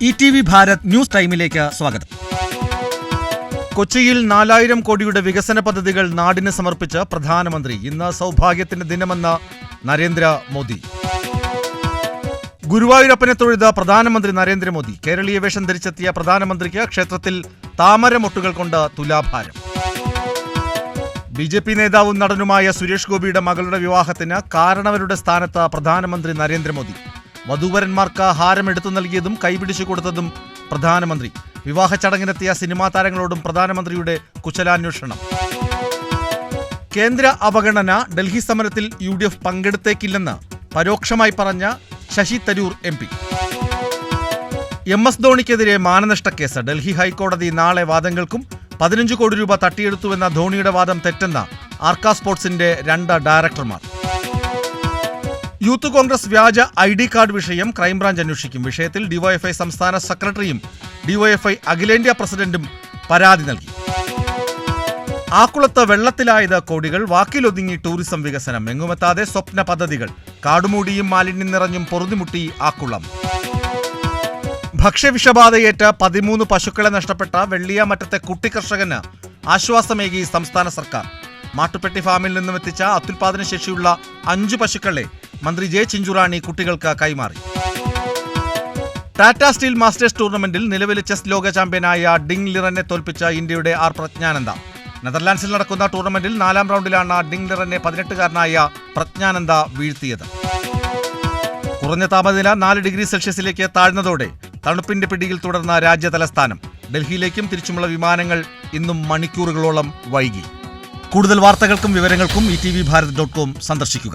ETV Bharat news ടൈമിലേക്ക് സ്വാഗതം. കൊച്ചിയിൽ 4000 കോടിയുടെ വികസന പദ്ധതികൾ നാടിന് സമർപ്പിച്ച് പ്രധാനമന്ത്രി. ഇന്ന് സൗഭാഗ്യത്തിന്റെ ദിനമെന്ന് നരേന്ദ്രമോദി. ഗുരുവായൂരപ്പനെ തൊഴുത പ്രധാനമന്ത്രി നരേന്ദ്രമോദി. കേരളീയ വേഷം ധരിച്ചെത്തിയ പ്രധാനമന്ത്രിക്ക് ക്ഷേത്രത്തിൽ താമരമൊട്ടുകൾ കൊണ്ട് തുലാഭാരം. BJP നേതാവും നടനുമായ സുരേഷ് ഗോപിയുടെ മകളുടെ വിവാഹത്തിന് കാരണവരുടെ സ്ഥാനത്ത് പ്രധാനമന്ത്രി നരേന്ദ്രമോദി. വധൂവരന്മാർക്ക് ഹാരം എടുത്തു നൽകിയതും കൈപിടിച്ചു കൊടുത്തതും പ്രധാനമന്ത്രി. വിവാഹ ചടങ്ങിനെത്തിയ സിനിമാ താരങ്ങളോടും പ്രധാനമന്ത്രിയുടെ കുശലാന്വേഷണം. കേന്ദ്ര അവഗണന. ഡൽഹി സമരത്തിൽ UDF പങ്കെടുത്തേക്കില്ലെന്ന് പരോക്ഷമായി പറഞ്ഞ ശശി തരൂർ MP. MS ധോണിക്കെതിരെ മാനനഷ്ടക്കേസ്. ഡൽഹി ഹൈക്കോടതി നാളെ വാദങ്ങൾക്കും. 15 കോടി രൂപ തട്ടിയെടുത്തുവെന്ന ധോണിയുടെ വാദം തെറ്റെന്ന ആർക്ക സ്പോർട്സിന്റെ 2 ഡയറക്ടർമാർ. യൂത്ത് കോൺഗ്രസ് വ്യാജ ID കാർഡ് വിഷയം ക്രൈംബ്രാഞ്ച് അന്വേഷിക്കും. വിഷയത്തിൽ DYFI സംസ്ഥാന സെക്രട്ടറിയും DYFI അഖിലേന്ത്യാ പ്രസിഡന്റും പരാതി നൽകി. ആക്കുളത്ത് വെള്ളത്തിലായത് കോടികൾ. വാക്കിലൊതുങ്ങി ടൂറിസം വികസനം. എങ്ങുമെത്താതെ സ്വപ്ന പദ്ധതികൾ. കാടുമൂടിയും മാലിന്യം നിറഞ്ഞും പൊറുതിമുട്ടി ആക്കുളം. ഭക്ഷ്യവിഷബാധയേറ്റ് 13 പശുക്കളെ നഷ്ടപ്പെട്ട വെള്ളിയാമറ്റത്തെ കുട്ടിക്കർഷകന് ആശ്വാസമേകി സംസ്ഥാന സർക്കാർ. മാട്ടുപ്പെട്ടി ഫാമിൽ നിന്നും എത്തിച്ച അത്യുൽപാദന ശേഷിയുള്ള 5 പശുക്കളെ മന്ത്രി J. ചിഞ്ചുറാണി കുട്ടികൾക്ക് കൈമാറി. ടാറ്റ സ്റ്റീൽ മാസ്റ്റേഴ്സ് ടൂർണമെന്റിൽ നിലവിലെ ചെസ് ലോക ചാമ്പ്യനായ ഡിങ് ലിറനെ തോൽപ്പിച്ച ഇന്ത്യയുടെ R. പ്രജ്ഞാനന്ദ. നെതർലാൻഡ്സിൽ നടക്കുന്ന ടൂർണമെന്റിൽ 4ാം റൗണ്ടിലാണ് ഡിങ് ലിറനെ 18-കാരനായ പ്രജ്ഞാനന്ദ വീഴ്ത്തിയത്. കുറഞ്ഞ താപനില 4 ഡിഗ്രി സെൽഷ്യസിലേക്ക് താഴ്ന്നതോടെ തണുപ്പിന്റെ പിടിയിൽ തുടർന്ന രാജ്യതലസ്ഥാനം. ഡൽഹിയിലേക്കും തിരിച്ചുമുള്ള വിമാനങ്ങൾ ഇന്നും മണിക്കൂറുകളോളം വൈകി. കൂടുതൽ വാർത്തകൾക്കും വിവരങ്ങൾക്കും ETVBharat.com സന്ദർശിക്കുക.